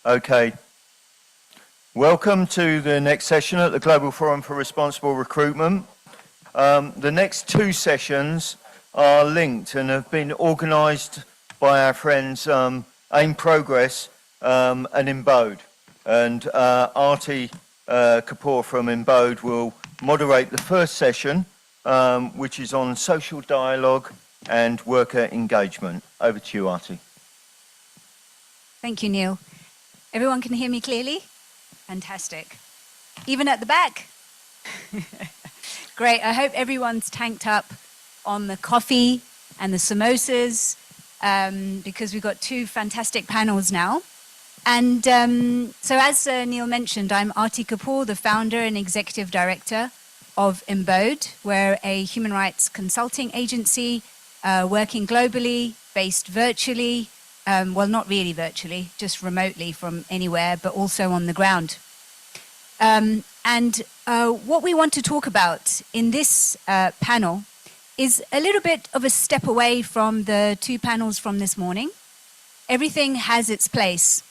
Okay. Welcome to the next session at the Global Forum for Responsible Recruitment. The next two sessions are linked and have been organised by our friends AIM Progress and Embode. And Arti Kapoor from Embode will moderate the first session, which is on social dialogue and worker engagement. Over to you, Arti. Thank you, Neil. Everyone can hear me clearly? Fantastic. Even at the back? Great. I hope everyone's tanked up on the coffee and the samosas because we've got two fantastic panels now. And so as Neil mentioned, I'm Arti Kapoor, the founder and executive director of Embode. We're a human rights consulting agency working globally, based virtually. Well, not really virtually, just remotely from anywhere, but also on the ground. What we want to talk about in this panel is a little bit of a step away from the two panels from this morning. Everything has its place.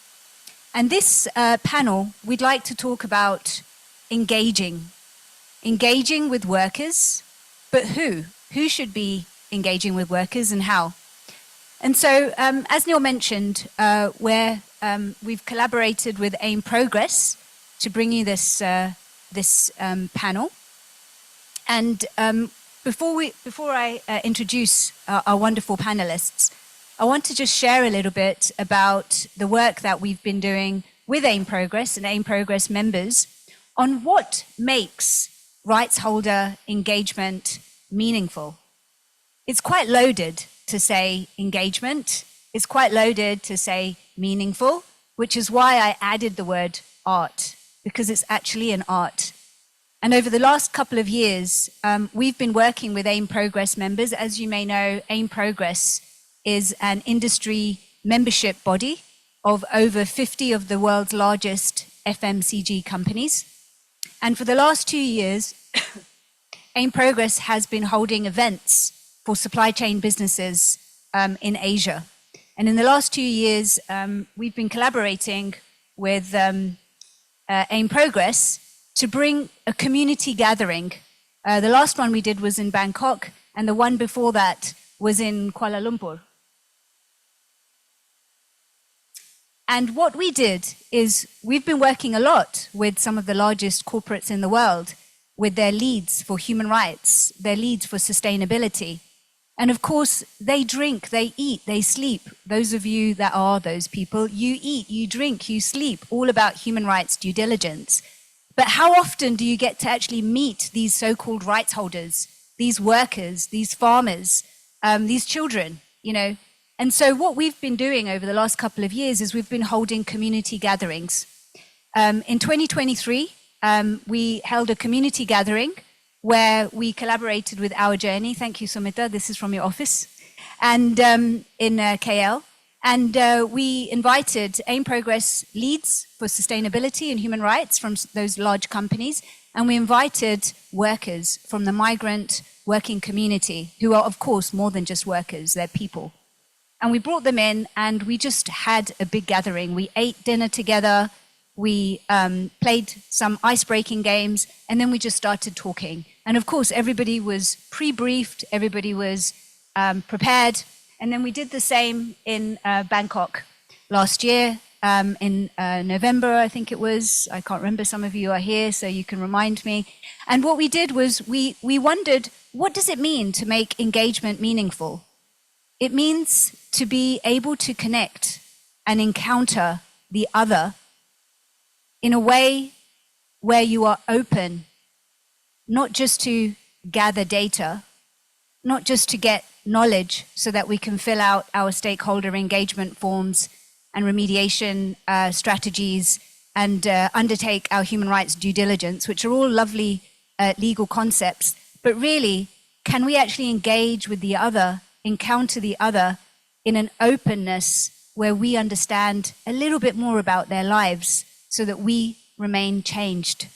And this panel, we'd like to talk about engaging with workers, but who? Who should be engaging with workers and how? And so, as Neil mentioned, we've collaborated with AIM Progress to bring you this panel. And before I introduce our wonderful panelists, I want to just share a little bit about the work that we've been doing with AIM Progress and AIM Progress members on what makes rights holder engagement meaningful. It's quite loaded to say engagement. It's quite loaded to say meaningful, which is why I added the word art, because it's actually an art. And over the last couple of years, we've been working with AIM Progress members. As you may know, AIM Progress is an industry membership body of over 50 of the world's largest FMCG companies. And for the last 2 years, AIM Progress has been holding events for supply chain businesses in Asia. And in the last 2 years, we've been collaborating with AIM Progress to bring a community gathering. The last one we did was in Bangkok, and the one before that was in Kuala Lumpur. And what we did is we've been working a lot with some of the largest corporates in the world with their leads for human rights, their leads for sustainability. And of course, they drink, they eat, they sleep. Those of you that are those people, you eat, you drink, you sleep, all about human rights due diligence. But how often do you get to actually meet these so-called rights holders, these workers, these farmers, these children, you know? And so what we've been doing over the last couple of years is we've been holding community gatherings. In 2023, we held a community gathering where we collaborated with Our Journey. Thank you, Sumita. This is from your office. And in KL. And we invited AIM Progress leads for sustainability and human rights from those large companies. And we invited workers from the migrant working community, who are, of course, more than just workers, they're people. And we brought them in and we just had a big gathering. We ate dinner together. We played some ice-breaking games, and then we just started talking. And of course, everybody was pre-briefed, everybody was prepared. And then we did the same in Bangkok last year, in November, I think it was. I can't remember, some of you are here, so you can remind me. And what we did was we wondered, what does it mean to make engagement meaningful? It means to be able to connect and encounter the other in a way where you are open, not just to gather data, not just to get knowledge so that we can fill out our stakeholder engagement forms and remediation strategies and undertake our human rights due diligence, which are all lovely legal concepts. But really, can we actually engage with the other, encounter the other in an openness where we understand a little bit more about their lives so that we remain changed?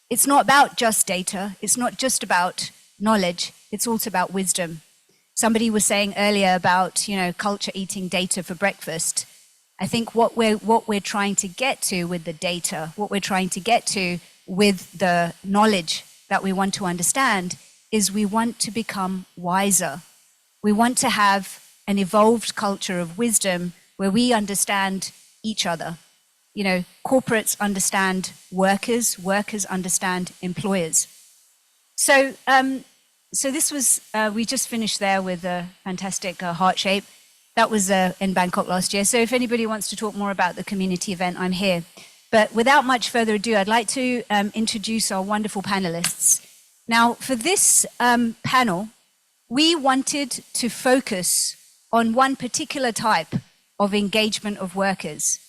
It's not about just data. It's not just about knowledge. It's also about wisdom. Somebody was saying earlier about, culture eating data for breakfast. I think what we're trying to get to with the data, what we're trying to get to with the knowledge that we want to understand is we want to become wiser. We want to have an evolved culture of wisdom where we understand each other. You know, corporates understand workers, workers understand employers. So, so this was, we just finished there with a fantastic heart shape. That was in Bangkok last year. So if anybody wants to talk more about the community event, I'm here. But without much further ado, I'd like to introduce our wonderful panelists. Now, for this panel, we wanted to focus on one particular type of engagement of workers.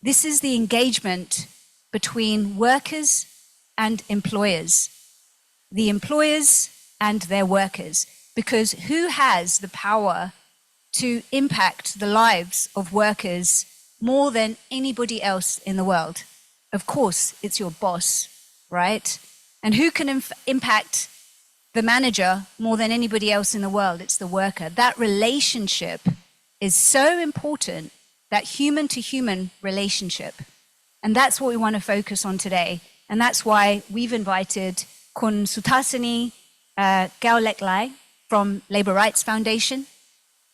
This is the engagement between workers and employers, the employers and their workers, because who has the power to impact the lives of workers more than anybody else in the world? Of course, it's your boss, right? And who can impact the manager more than anybody else in the world? It's the worker. That relationship is so important, that human to human relationship. And that's what we want to focus on today. And that's why we've invited Kun Suthasini Gaolek from Labour Rights Foundation,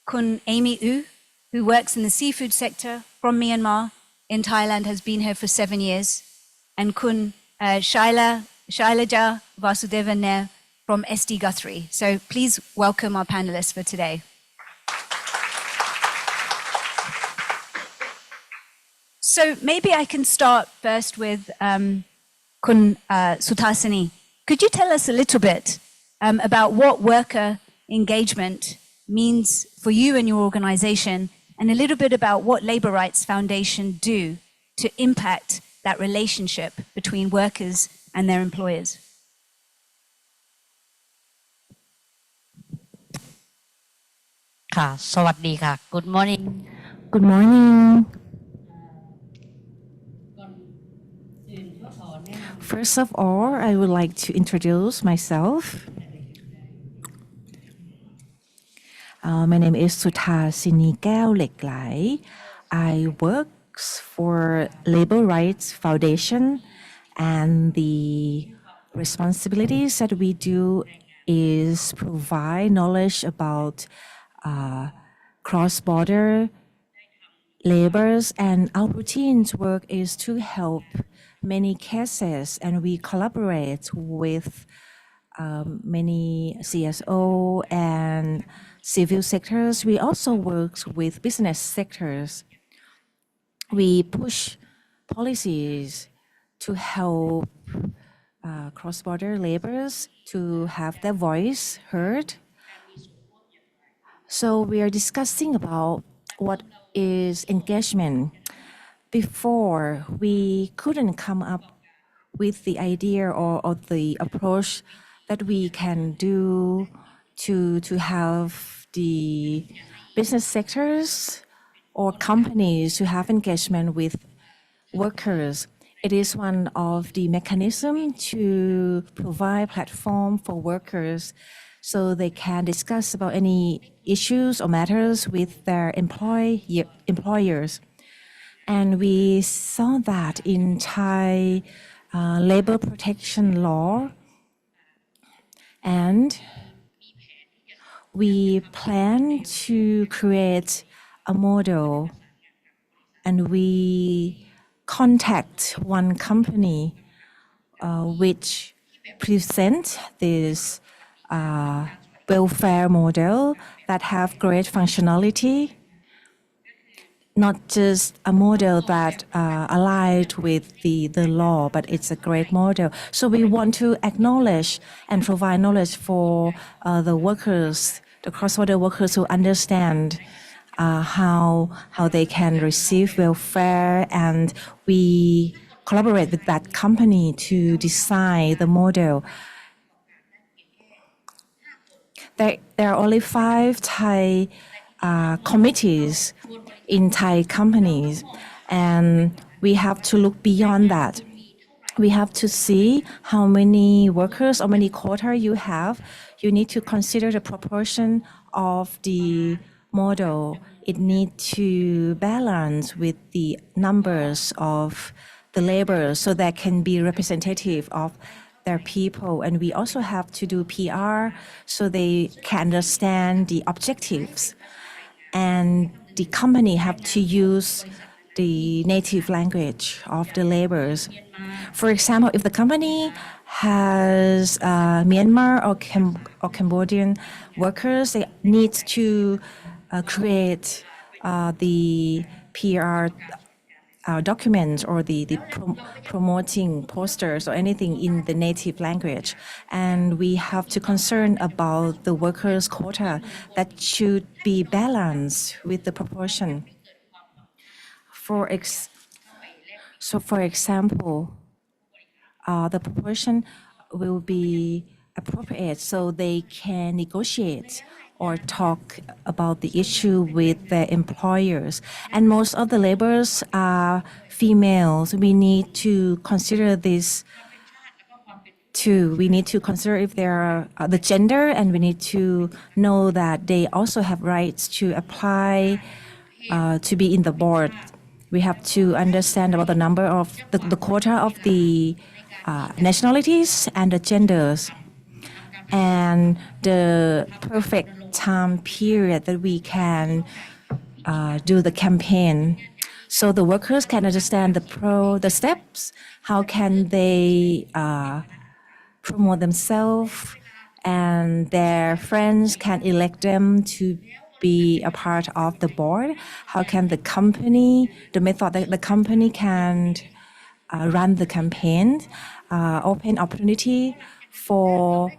Kun Amy U, who works in the seafood sector from Myanmar in Thailand, has been here for 7 years, and Kun Shailaja Vasudevan Nair from SD Guthrie. So please welcome our panelists for today. So maybe I can start first with Kun Suthasini. Could you tell us a little bit about what worker engagement means for you and your organization, and a little bit about what Labour Rights Foundation do to impact that relationship between workers and their employers? Good morning. Good morning. First of all, I would like to introduce myself. My name is Suthasini Gaolek. I work for Labour Rights Foundation, and the responsibilities that we do is provide knowledge about cross-border labors, and our routine work is to help many cases, and we collaborate with many CSO and civil sectors. We also work with business sectors. We push policies to help cross-border laborers to have their voice heard. So we are discussing about what is engagement. Before, we couldn't come up with the idea or the approach that we can do to have the business sectors or companies to have engagement with workers. It is one of the mechanisms to provide platform for workers so they can discuss about any issues or matters with their employers. And we saw that in Thai labor protection law. And we plan to create a model, and we contact one company which present this welfare model that have great functionality, not just a model that aligned with the law, but it's a great model. So we want to acknowledge and provide knowledge for the workers, the cross-border workers, who understand how they can receive welfare, and we collaborate with that company to design the model. There are only 5 Thai committees in Thai companies, and we have to look beyond that. We have to see how many workers or many quota you have. You need to consider the proportion of the model it needs to balance with the numbers of the laborers so that can be representative of their people. And we also have to do PR so they can understand the objectives. And the company have to use the native language of the laborers. For example, if the company has Myanmar or Cambodian workers, they need to create the PR documents or the promoting posters or anything in the native language. And we have to concern about the workers' quota that should be balanced with the proportion. For example, the proportion will be appropriate so they can negotiate or talk about the issue with their employers. And most of the laborers are females. We need to consider this too. We need to consider if they are the gender, and we need to know that they also have rights to apply to be in the board. We have to understand about the number of the quota of the nationalities and the genders, and the perfect time period that we can do the campaign, so the workers can understand the steps. How can they promote themselves, and their friends can elect them to be a part of the board? How can the company, the method that the company can run the campaign, open opportunity for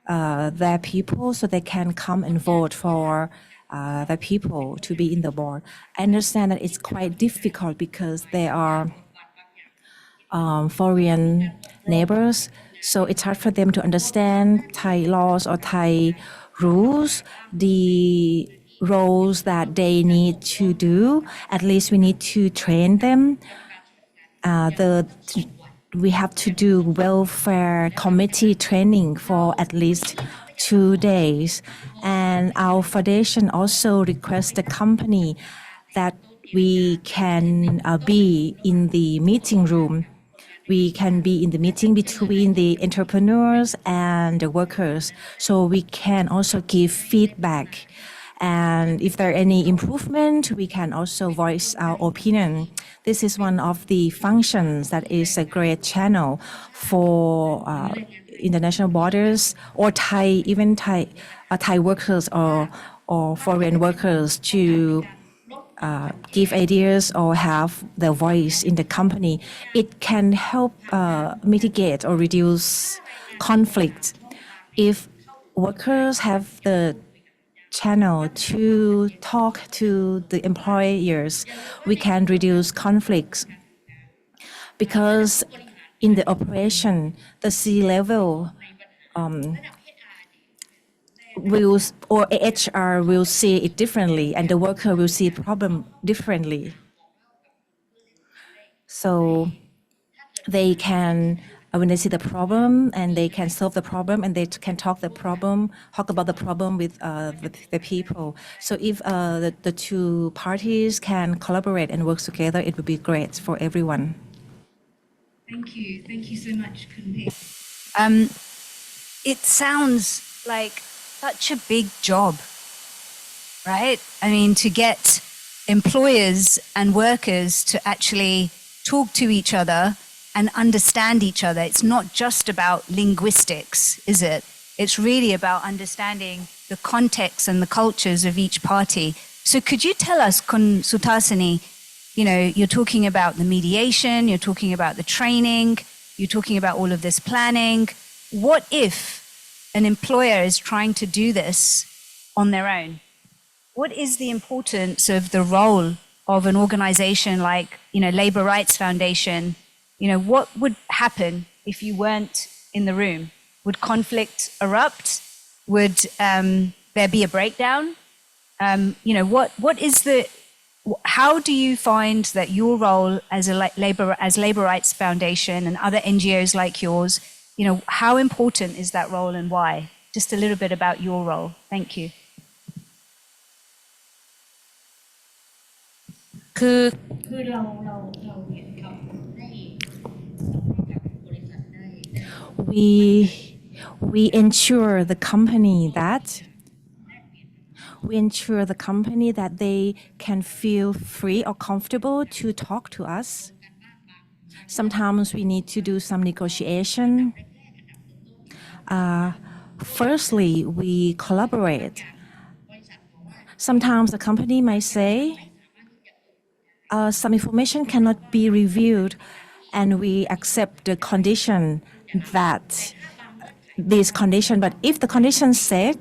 their people so they can come and vote for the people to be in the board. I understand that it's quite difficult because they are foreign neighbors, so it's hard for them to understand Thai laws or Thai rules, the roles that they need to do. At least we need to train them. We have to do welfare committee training for at least 2 days. And our foundation also requests the company that we can be in the meeting room. We can be in the meeting between the entrepreneurs and the workers, so we can also give feedback. And if there are any improvement, we can also voice our opinion. This is one of the functions that is a great channel for international borders or Thai workers or foreign workers to give ideas or have their voice in the company. It can help mitigate or reduce conflict. If workers have the channel to talk to the employers, we can reduce conflicts. Because in the operation, the C-level or HR will see it differently, and the worker will see problem differently. So they can, when they see the problem, and they can solve the problem, and they can talk about the problem with the people. So if the two parties can collaborate and work together, it would be great for everyone. Thank you so much, Kunpei. It sounds like such a big job, right? I mean, to get employers and workers to actually talk to each other and understand each other. It's not just about linguistics, is it? It's really about understanding the context and the cultures of each party. So could you tell us, Kun Sutasini, you're talking about the mediation, you're talking about the training, you're talking about all of this planning. What if an employer is trying to do this on their own? What is the importance of the role of an organization like, Labor Rights Foundation? What would happen if you weren't in the room? Would conflict erupt? Would there be a breakdown? How do you find that your role as Labor Rights Foundation and other NGOs like yours, how important is that role and why? Just a little bit about your role. Thank you. คือ we ensure the company that they can feel free or comfortable to talk to us. Sometimes we need to do some negotiation. Firstly, we collaborate. Sometimes the company might say some information cannot be revealed, and we accept the condition that this condition. But if the condition said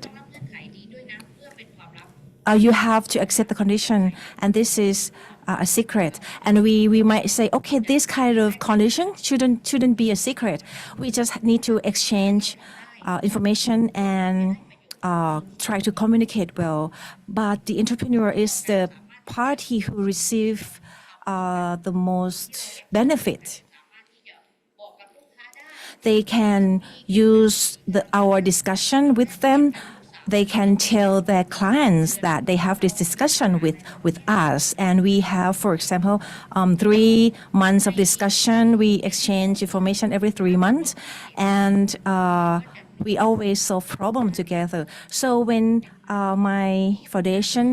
you have to accept the condition, and this is a secret, and we might say, okay, this kind of condition shouldn't be a secret. We just need to exchange information and try to communicate well. But the entrepreneur is the party who receive the most benefit. They can use our discussion with them. They can tell their clients that they have this discussion with us. And we have, for example, 3 months of discussion. We exchange information every 3 months. And we always solve problems together. So when my foundation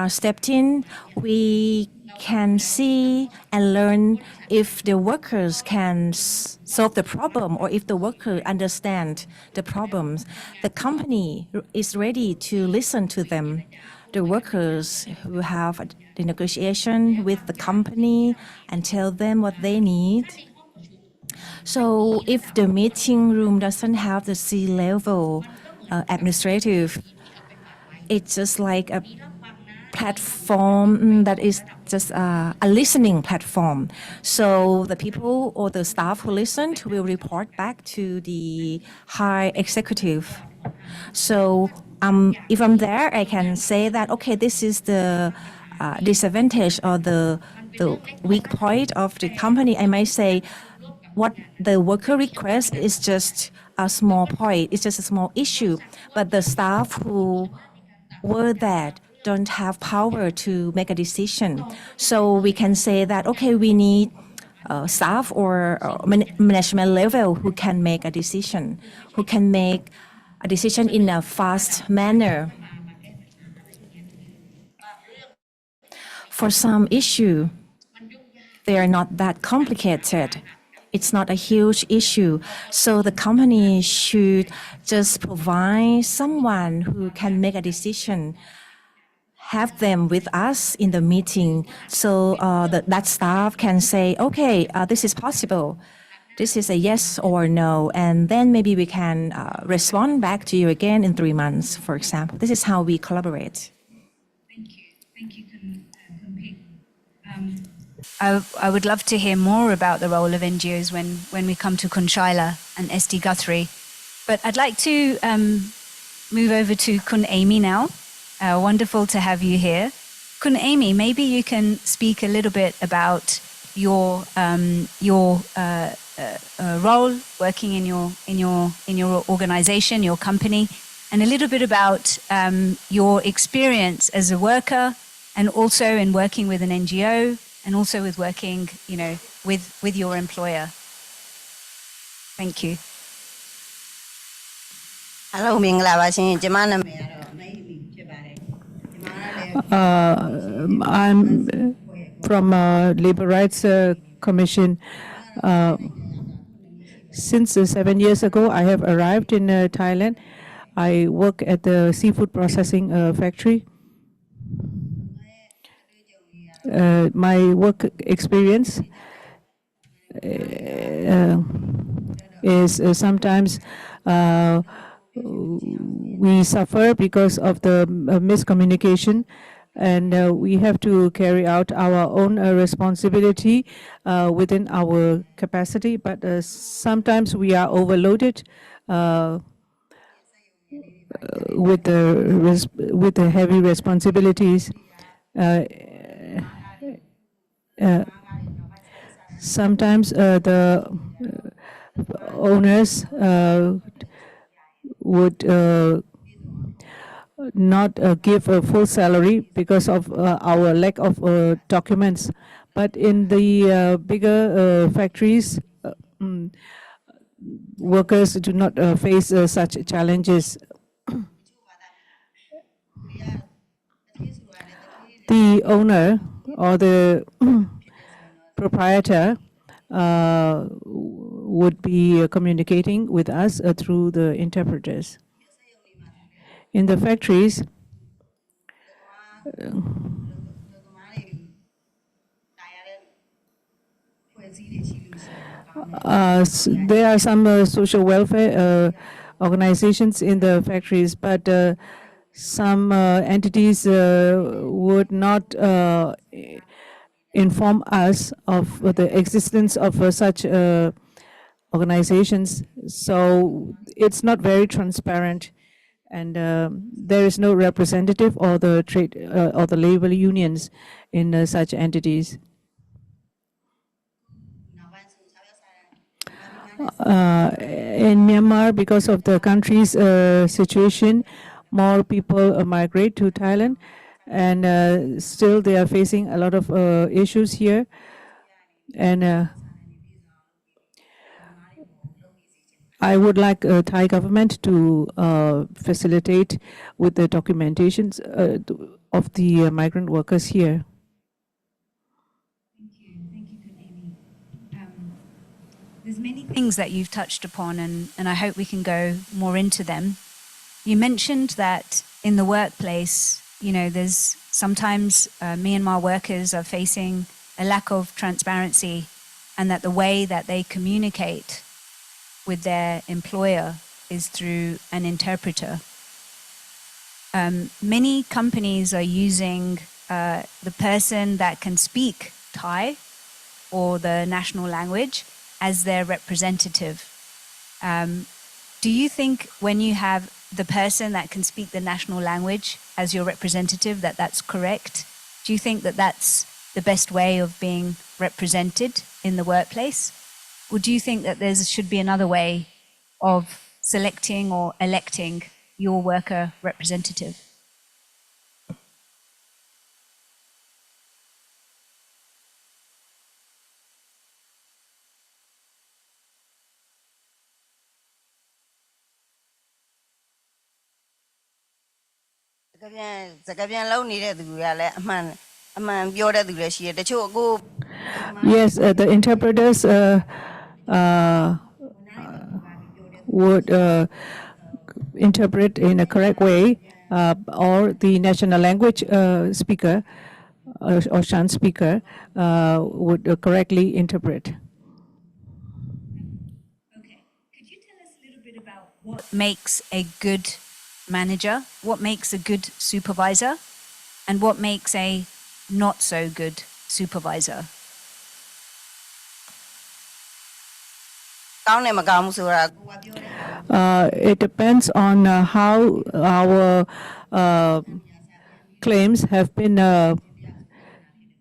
stepped in, we can see and learn if the workers can solve the problem or if the worker understand the problems. The company is ready to listen to them. The workers who have the negotiation with the company and tell them what they need. So if the meeting room doesn't have the C-level administrative, it's just like a platform that is just a listening platform. So the people or the staff who listened will report back to the high executive. So if I'm there, I can say that, okay, this is the disadvantage or the weak point of the company. I might say what the worker requests is just a small point, it's just a small issue, but the staff who were there don't have power to make a decision. So we can say that, okay, we need staff or management level who can make a decision, who can make a decision in a fast manner. For some issue, they are not that complicated. It's not a huge issue. So the company should just provide someone who can make a decision, have them with us in the meeting, so that staff can say, okay, this is possible. This is a yes or no, and then maybe we can respond back to you again in 3 months, for example. This is how we collaborate. Thank you, Kun Pik. I would love to hear more about the role of NGOs when we come to Kun Shaila and SD Guthrie. But I'd like to move over to Kun Amy now. Wonderful to have you here. Kun Amy, maybe you can speak a little bit about your role working in your organization, your company, and a little bit about your experience as a worker, and also in working with an NGO, and also with working, with your employer. Thank you. Hello, မင်္ဂလာပါရှင်ကျမနာမည်ကတော့အနိုင်မီဖြစ်ပါတယ်I'm from Labor Rights Commission. Since 7 years ago, I have arrived in Thailand. I work at the seafood processing factory. My work experience is sometimes we suffer because of the miscommunication, and we have to carry out our own responsibility within our capacity, but sometimes we are overloaded with the heavy responsibilities. Sometimes the owners would not give a full salary because of our lack of documents. But in the bigger factories, workers do not face such challenges. The owner or the proprietor would be communicating with us through the interpreters. In the factories, there are some social welfare organizations in the factories, but some entities would not inform us of the existence of such organizations. So it's not very transparent, and there is no representative or the trade or the labor unions in such entities. In Myanmar, because of the country's situation, more people migrate to Thailand, and still they are facing a lot of issues here. And I would like Thai government to facilitate with the documentations of the migrant workers here. There's many things that you've touched upon, and I hope we can go more into them. You mentioned that in the workplace, there's sometimes Myanmar workers are facing a lack of transparency, and that the way that they communicate with their employer is through an interpreter. Many companies are using the person that can speak Thai or the national language as their representative. Do you think when you have the person that can speak the national language as your representative that that's correct? Do you think that that's the best way of being represented in the workplace? Or do you think that there should be another way of selecting or electing your worker representative? Yes, the interpreters would interpret in a correct way, or the national language speaker or Shan speaker would correctly interpret. Okay. Could you tell us a little bit about what makes a good manager, what makes a good supervisor, and what makes a not so good supervisor? It depends on how our claims have been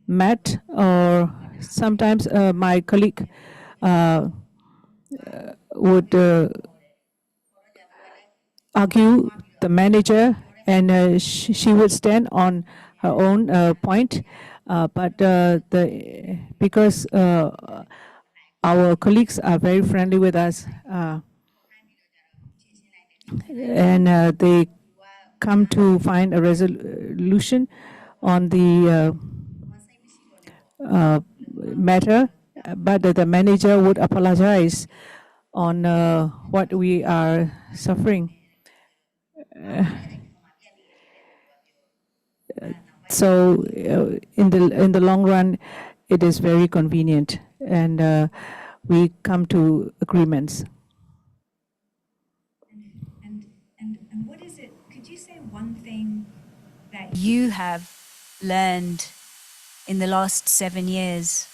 met, or sometimes my colleague would argue the manager, and she would stand on her own point, but because our colleagues are very friendly with us, and they come to find a resolution on the matter, but the manager would apologize on what we are suffering. So in the long run, it is very convenient, and we come to agreements. And what is it? Could you say one thing that you have learned in the last 7 years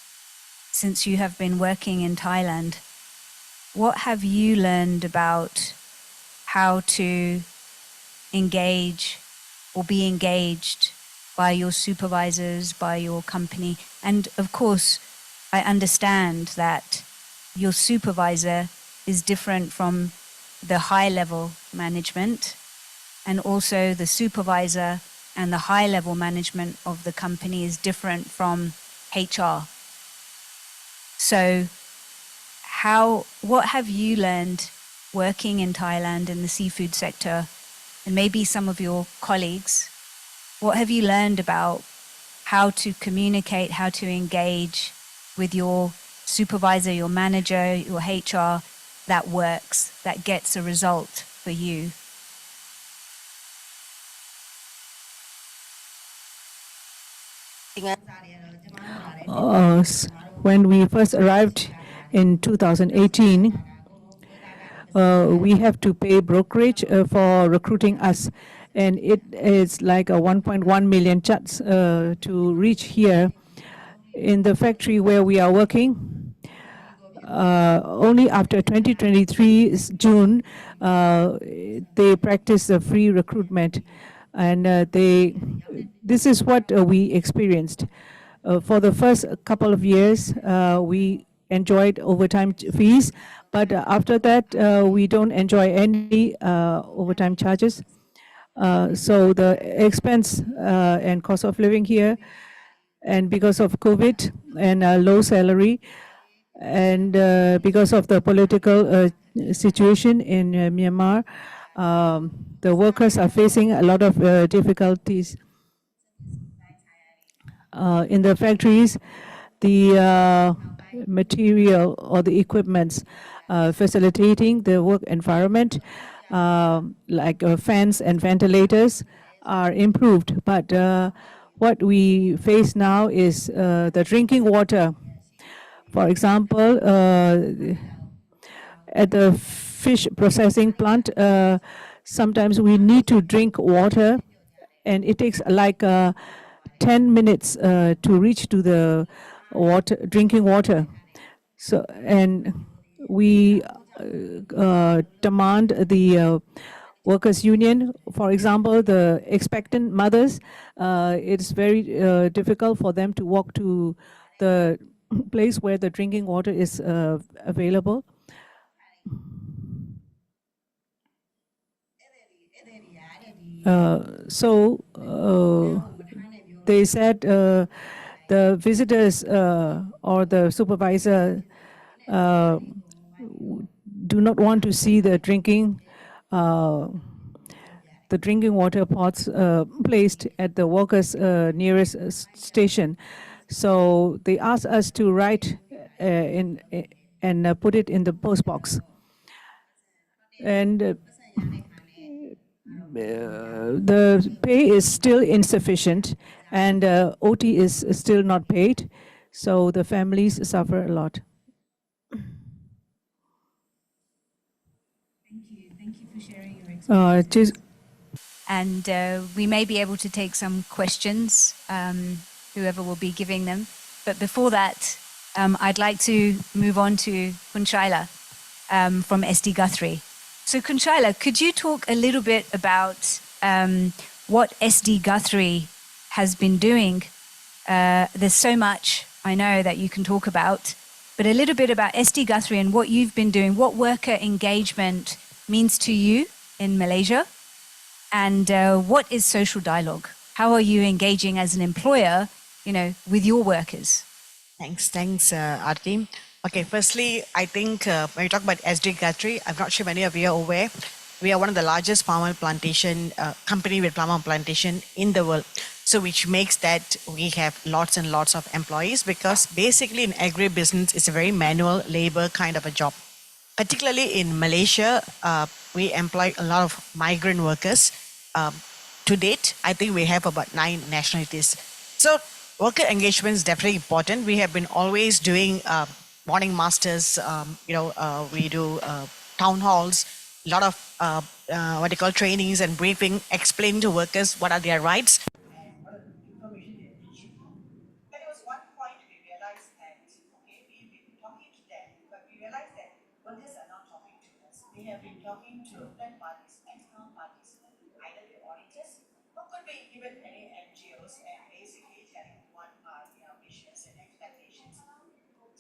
since you have been working in Thailand? What have you learned about how to engage or be engaged by your supervisors, by your company? And of course, I understand that your supervisor is different from the high level management, and also the supervisor and the high level management of the company is different from HR. So what have you learned working in Thailand in the seafood sector, and maybe some of your colleagues? What have you learned about how to communicate, how to engage with your supervisor, your manager, your HR that works, that gets a result for you? When we first arrived in 2018, we have to pay brokerage for recruiting us. And it is like a 1.1 million chats to reach here. In the factory where we are working, only after 2023 June, they practice the free recruitment. And this is what we experienced. For the first couple of years, we enjoyed overtime fees, but after that, we don't enjoy any overtime charges. So the expense and cost of living here, and because of COVID and low salary, and because of the political situation in Myanmar, the workers are facing a lot of difficulties. In the factories, the material or the equipments facilitating the work environment, like fans and ventilators, are improved. But what we face now is the drinking water. For example, at the fish processing plant, sometimes we need to drink water, and it takes like 10 minutes to reach to the drinking water. So, and we demand the workers' union. For example, the expectant mothers, it's very difficult for them to walk to the place where the drinking water is available. So they said the visitors or the supervisor do not want to see the drinking water pots placed at the workers' nearest station. So they asked us to write and put it in the post box. And the pay is still insufficient, and OT is still not paid, so the families suffer a lot. Thank you for sharing your experience. And we may be able to take some questions, whoever will be giving them. But before that, I'd like to move on to Kunshaila from SD Guthrie. So Kunshaila, could you talk a little bit about what SD Guthrie has been doing? There's so much I know that you can talk about, but a little bit about SD Guthrie and what you've been doing, what worker engagement means to you in Malaysia, and what is social dialogue? How are you engaging as an employer, with your workers? Thanks, Arti. Okay, firstly, I think when you talk about SD Guthrie, I'm not sure many of you are aware, we are one of the largest palm oil plantation company with palm oil plantation in the world. So which makes that we have lots and lots of employees, because basically in agribusiness, it's a very manual labor kind of a job. Particularly in Malaysia, we employ a lot of migrant workers. To date, I think we have about 9 nationalities. So worker engagement is definitely important. We have been always doing morning masters, we do town halls, a lot of trainings and briefing, explaining to workers what are their rights. And what information they need. But there was one point we realized that, okay, we've been talking to them, but we realized that workers are not talking to us. They have been talking to third parties, external parties, either the auditors, or could be even any NGOs, and basically telling what are their wishes and expectations. So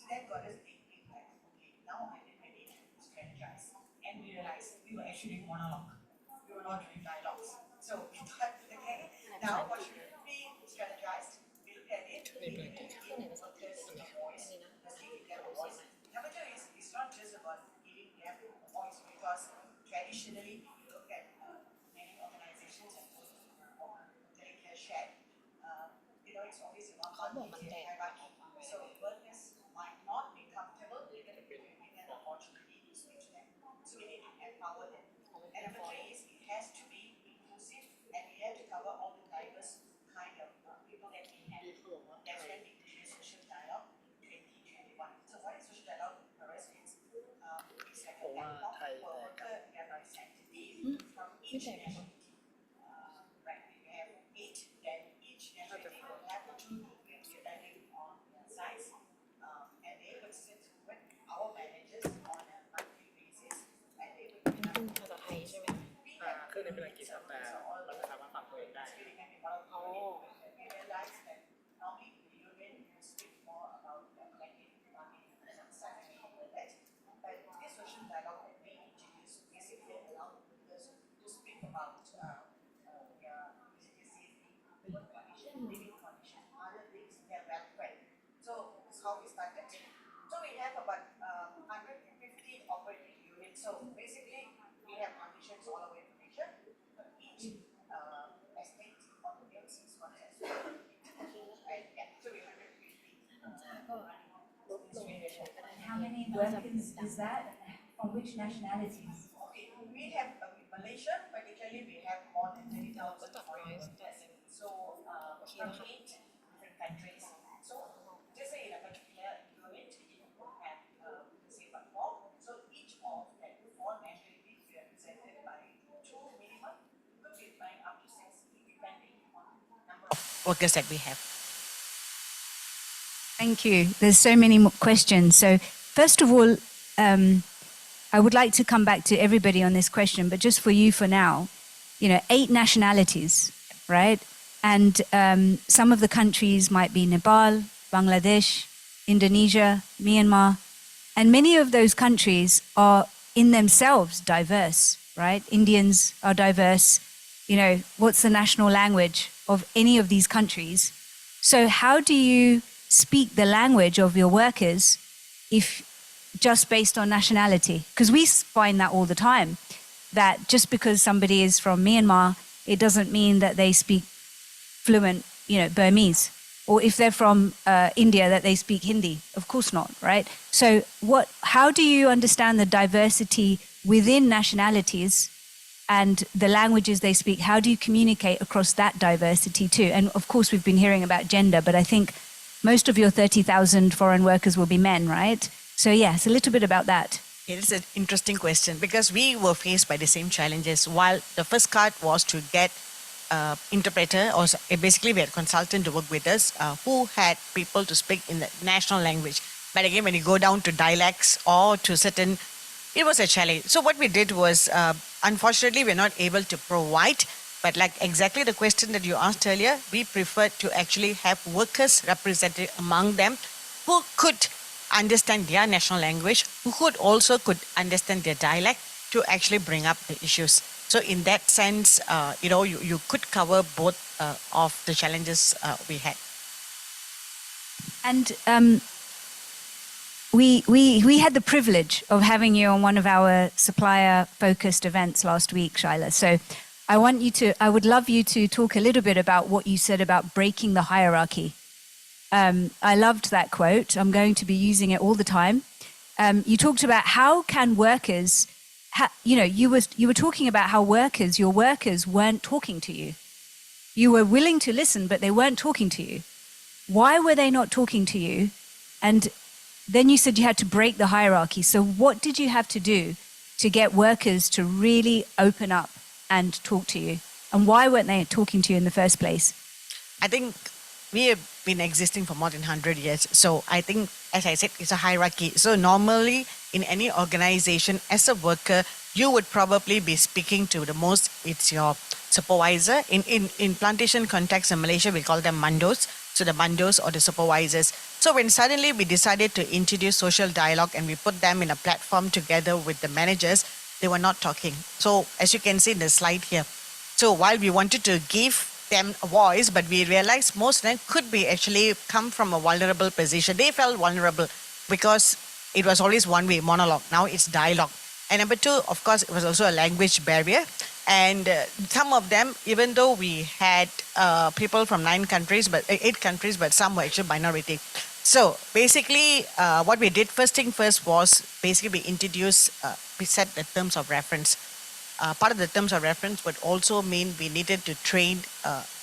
that got us thinking like, okay, now I think we need to strategize. And we realized we were actually doing monologue. We were not doing dialogues. So workers might not be comfortable even if we give them the opportunity to speak to them. So we need to empower them. And number three is it has to be inclusive and we have to cover all the diverse kind of people that we have. That's when we introduce social dialogue in 2021. So what is social dialogue for us is it's like a platform for worker representative from each nationality. Right, we have 8, then each nationality will have 2 depending on their size, and they would sit with our managers on a monthly basis, and they would be able to we have เครื่องนี้เป็นอังกฤษครับแต่มันไม่สามารถฟังตัวเองได้ we realized that normally the European you speak more about the collective bargaining and understanding of that, but this social dialogue that we introduced basically allowed workers to speak about their safety, living condition, other things, their welfare. So that's how we started. So we have about 150 operating units. So basically we have conditions all over Indonesia. Each estate on the basis is one estate. And yeah, so we have 150. How many workers is that? From which nationalities? Okay, we have Malaysia, particularly we have more than 30,000 foreign workers. So from 8 different countries. So just say in a particular unit, you have say about 4. So each of that 4 nationalities represented by 2 minimum, could be by up to 6, depending on number of Workers that we have. Thank you. There's so many more questions. So first of all, I would like to come back to everybody on this question, but just for you for now, 8 nationalities, right? And some of the countries might be Nepal, Bangladesh, Indonesia, Myanmar, and many of those countries are in themselves diverse, right? Indians are diverse. What's the national language of any of these countries? So how do you speak the language of your workers if just based on nationality? Because we find that all the time, that just because somebody is from Myanmar, it doesn't mean that they speak fluent, Burmese. Or if they're from India, that they speak Hindi. Of course not, right? So how do you understand the diversity within nationalities and the languages they speak? How do you communicate across that diversity too? And of course, we've been hearing about gender, but I think most of your 30,000 foreign workers will be men, right? So yes, a little bit about that. It is an interesting question because we were faced by the same challenges. While the first cut was to get interpreter, or basically we had a consultant to work with us who had people to speak in the national language. But again, when you go down to dialects or to certain, it was a challenge. So what we did was, unfortunately, we're not able to provide, but like exactly the question that you asked earlier, we preferred to actually have workers represented among them who could understand their national language, who could understand their dialect to actually bring up the issues. So in that sense, you could cover both of the challenges we had. And we had the privilege of having you on one of our supplier-focused events last week, Shaila. So I would love you to talk a little bit about what you said about breaking the hierarchy. I loved that quote. I'm going to be using it all the time. You talked about how can workers, you were talking about how your workers weren't talking to you. You were willing to listen, but they weren't talking to you. Why were they not talking to you? And then you said you had to break the hierarchy. So what did you have to do to get workers to really open up and talk to you? And why weren't they talking to you in the first place? I think we have been existing for more than 100 years. So I think, as I said, it's a hierarchy. So normally in any organization, as a worker, you would probably be speaking to it's your supervisor. In plantation context in Malaysia, we call them mandos. So the mandos or the supervisors. So when suddenly we decided to introduce social dialogue and we put them in a platform together with the managers, they were not talking. So as you can see in the slide here, so while we wanted to give them a voice, but we realized most of them could be actually come from a vulnerable position. They felt vulnerable because it was always one way monologue. Now it's dialogue. And number two, of course, it was also a language barrier. And some of them, even though we had people from 8 countries, but some were actually minority. So basically, what we did, first thing first was basically we set the terms of reference. Part of the terms of reference would also mean we needed to train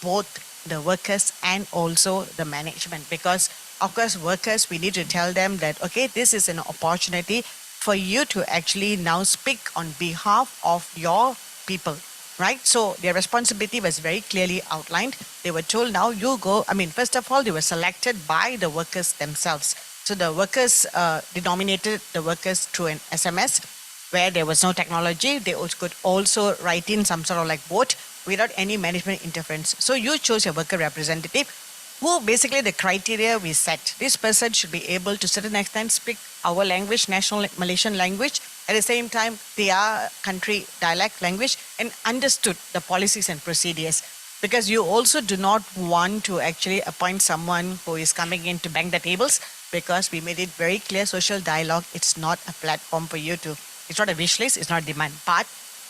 both the workers and also the management, because of course workers, we need to tell them that, okay, this is an opportunity for you to actually now speak on behalf of your people, right? So their responsibility was very clearly outlined. They were told, now you go. I mean, first of all, they were selected by the workers themselves. So the workers, they nominated the workers through an SMS where there was no technology. They also could also write in some sort of like vote without any management interference. So you chose your worker representative, who basically the criteria we set. This person should be able to certain extent speak our language, national Malaysian language, at the same time their country dialect language, and understood the policies and procedures. Because you also do not want to actually appoint someone who is coming in to bang the tables, because we made it very clear, social dialogue, it's not a platform for you to, it's not a wish list, it's not a demand, but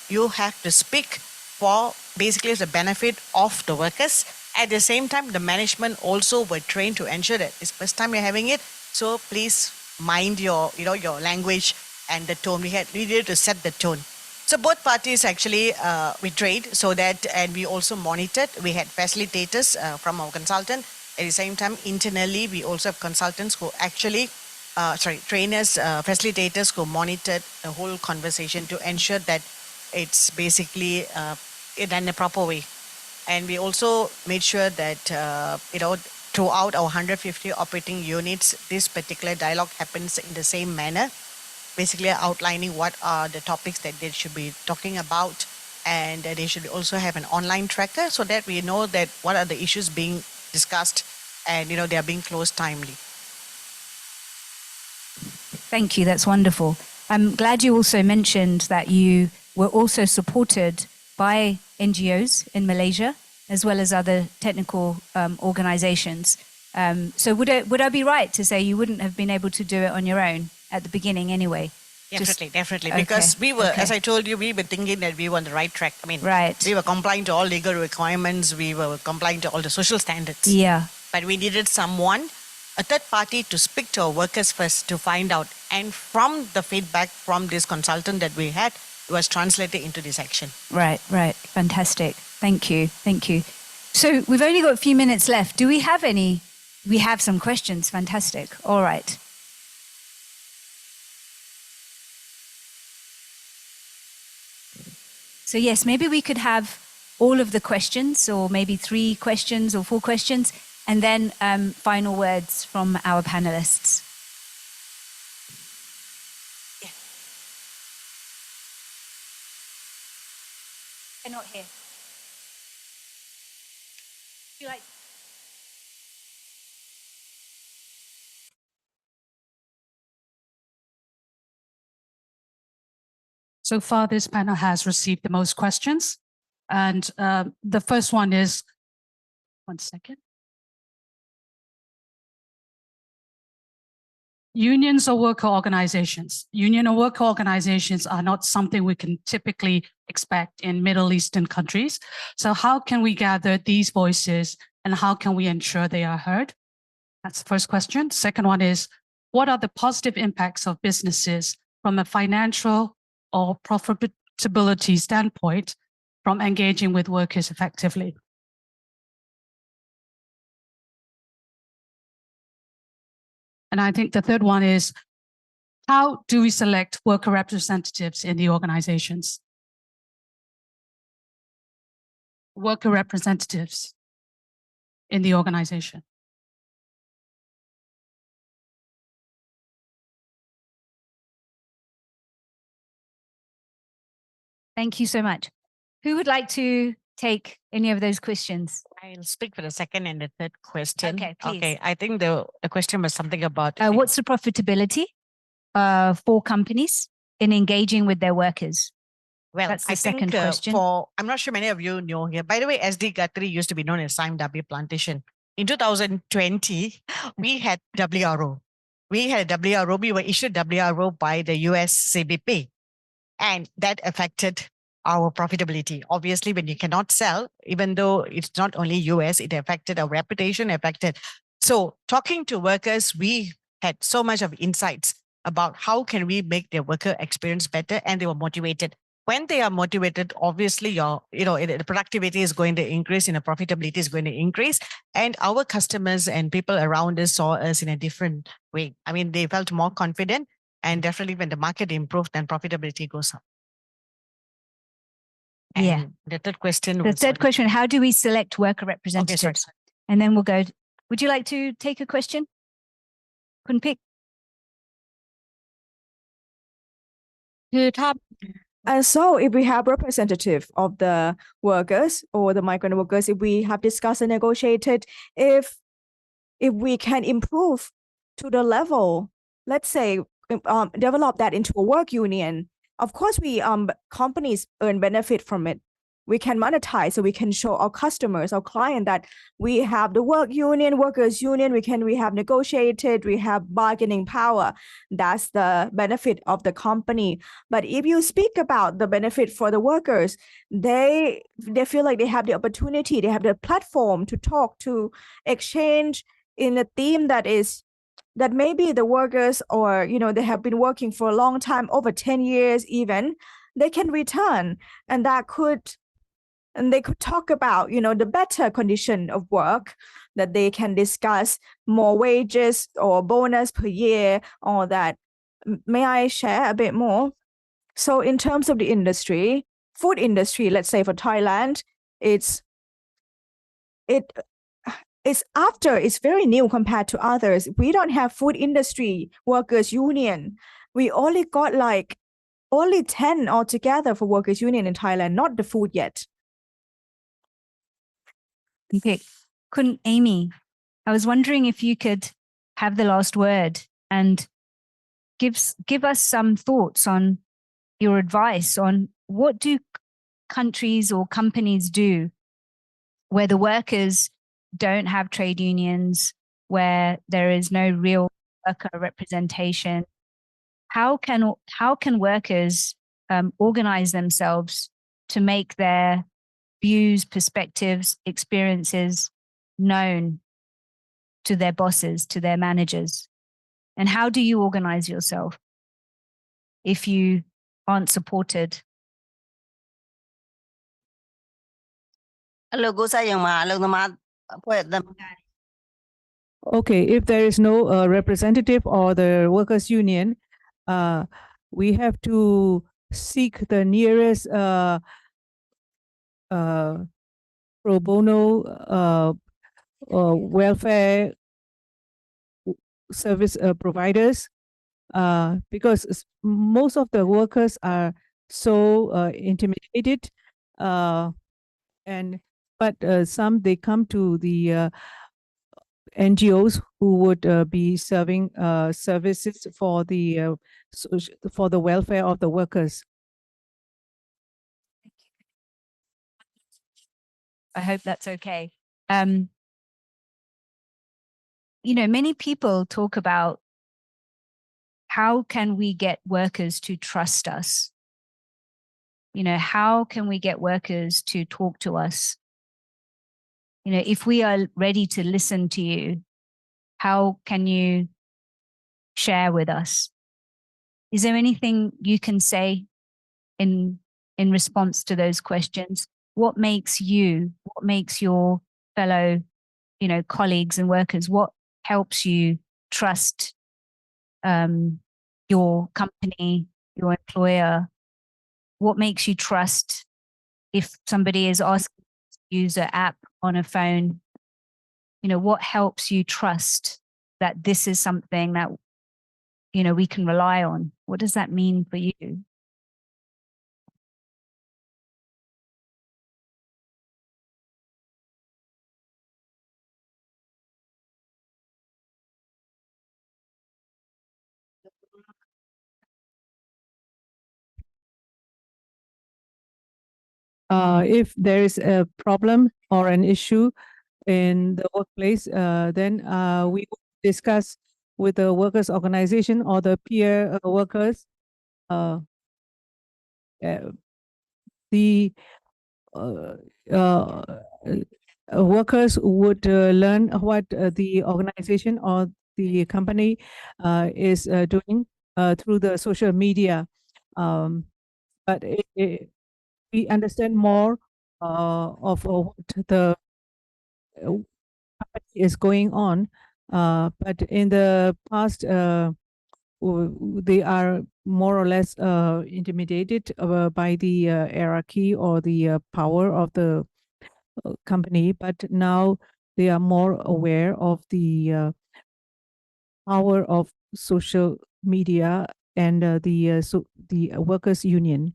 you have to speak for basically the benefit of the workers. At the same time, the management also were trained to ensure that it's first time you're having it, so please mind your, your language and the tone. We needed to set the tone. So both parties actually we trained so that, and we also monitored. We had facilitators from our consultant. At the same time, internally, we also have consultants who actually, trainers, facilitators who monitored the whole conversation to ensure that it's basically done in a proper way. And we also made sure that, throughout our 150 operating units, this particular dialogue happens in the same manner, basically outlining what are the topics that they should be talking about. And they should also have an online tracker so that we know that what are the issues being discussed and, they are being closed timely. Thank you. That's wonderful. I'm glad you also mentioned that you were also supported by NGOs in Malaysia, as well as other technical organizations. So would I be right to say you wouldn't have been able to do it on your own at the beginning anyway? Definitely. Because we were, as I told you, we were thinking that we were on the right track. I mean, right. We were complying to all legal requirements. We were complying to all the social standards. Yeah. But we needed someone, a third party, to speak to our workers first to find out. And from the feedback from this consultant that we had, it was translated into this action. Right. Fantastic. Thank you. So we've only got a few minutes left. Do we have any? We have some questions. Fantastic. All right. So yes, maybe we could have all of the questions, or maybe 3 questions or 4 questions, and then final words from our panelists. Yeah. They're not here. You like? So far, this panel has received the most questions. And the first one is, one second. Unions or worker organizations. Union or worker organizations are not something we can typically expect in Middle Eastern countries. So how can we gather these voices and how can we ensure they are heard? That's the first question. Second one is, what are the positive impacts of businesses from a financial or profitability standpoint from engaging with workers effectively? And I think the third one is, how do we select worker representatives in the organizations? Worker representatives in the organization. Thank you so much. Who would like to take any of those questions? I'll speak for the second and the third question. Okay, please. Okay, I think the question was something about... what's the profitability for companies in engaging with their workers? Well, that's the I second think, question. I'm not sure many of you know here. By the way, SD Guthrie used to be known as Sime W Plantation. In 2020, we had WRO. We had a WRO. We were issued WRO by the US CBP. And that affected our profitability. Obviously, when you cannot sell, even though it's not only US, it affected our reputation, affected. So talking to workers, we had so much of insights about how can we make their worker experience better, and they were motivated. When they are motivated, obviously the productivity is going to increase and the profitability is going to increase. And our customers and people around us saw us in a different way. I mean, they felt more confident, and definitely when the market improved, then profitability goes up. Yeah. And the third question The was third question, how do we select worker sorry. representatives? And then we'll go, would you like to take a question? Couldn't pick. คือถ้า And so if we have representative of the workers or the migrant workers, if we have discussed and negotiated, if we can improve to the level, let's say, develop that into a work union, of course we companies earn benefit from it. We can monetize, so we can show our customers, our client, that we have the work union, workers union, we have negotiated, we have bargaining power. That's the benefit of the company. But if you speak about the benefit for the workers, they feel like they have the opportunity, they have the platform to talk, to exchange in a theme that maybe the workers, or they have been working for a long time, over 10 years even, they can return, and they could talk about the better condition of work, that they can discuss more wages or bonus per year, all that. May I share a bit more? So in terms of the industry, food industry, let's say for Thailand, it's very new compared to others. We don't have food industry workers union. We only got only 10 altogether for workers union in Thailand, not the food yet. Okay. Couldn't Amy, I was wondering if you could have the last word and give us some thoughts on your advice on what do countries or companies do where the workers don't have trade unions, where there is no real worker representation. How can workers organize themselves to make their views, perspectives, experiences known to their bosses, to their managers? And how do you organize yourself if you aren't supported? លោកគូសាយ៉ាងមកលោកតមាពួកត Okay, if there is no representative or the workers' union, we have to seek the nearest pro bono welfare service providers, because most of the workers are so intimidated, but some they come to the NGOs who would be serving services for the welfare of the workers. I hope that's okay. Many people talk about how can we get workers to trust us? How can we get workers to talk to us? If we are ready to listen to you, how can you share with us? Is there anything you can say in response to those questions? What makes your fellow, colleagues and workers, what helps you trust your company, your employer? What makes you trust if somebody is asking to use an app on a phone? What helps you trust that this is something that, we can rely on? What does that mean for you? If there is a problem or an issue in the workplace, then we will discuss with the workers' organization or the peer workers. the workers would learn what the organization or the company is doing through the social media. But we understand more of what the company is going on. But in the past, they are more or less intimidated by the hierarchy or the power of the company. But now they are more aware of the power of social media and the workers' union.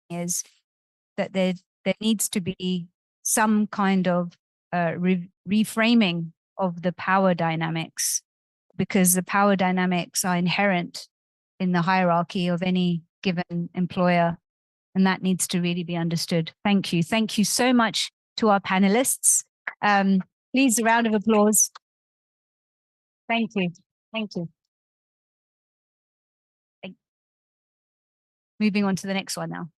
Is that there needs to be some kind of reframing of the power dynamics, because the power dynamics are inherent in the hierarchy of any given employer, and that needs to really be understood. Thank you. Thank you so much to our panelists. Please, a round of applause. Thank you. Thank you. Moving on to the next one now.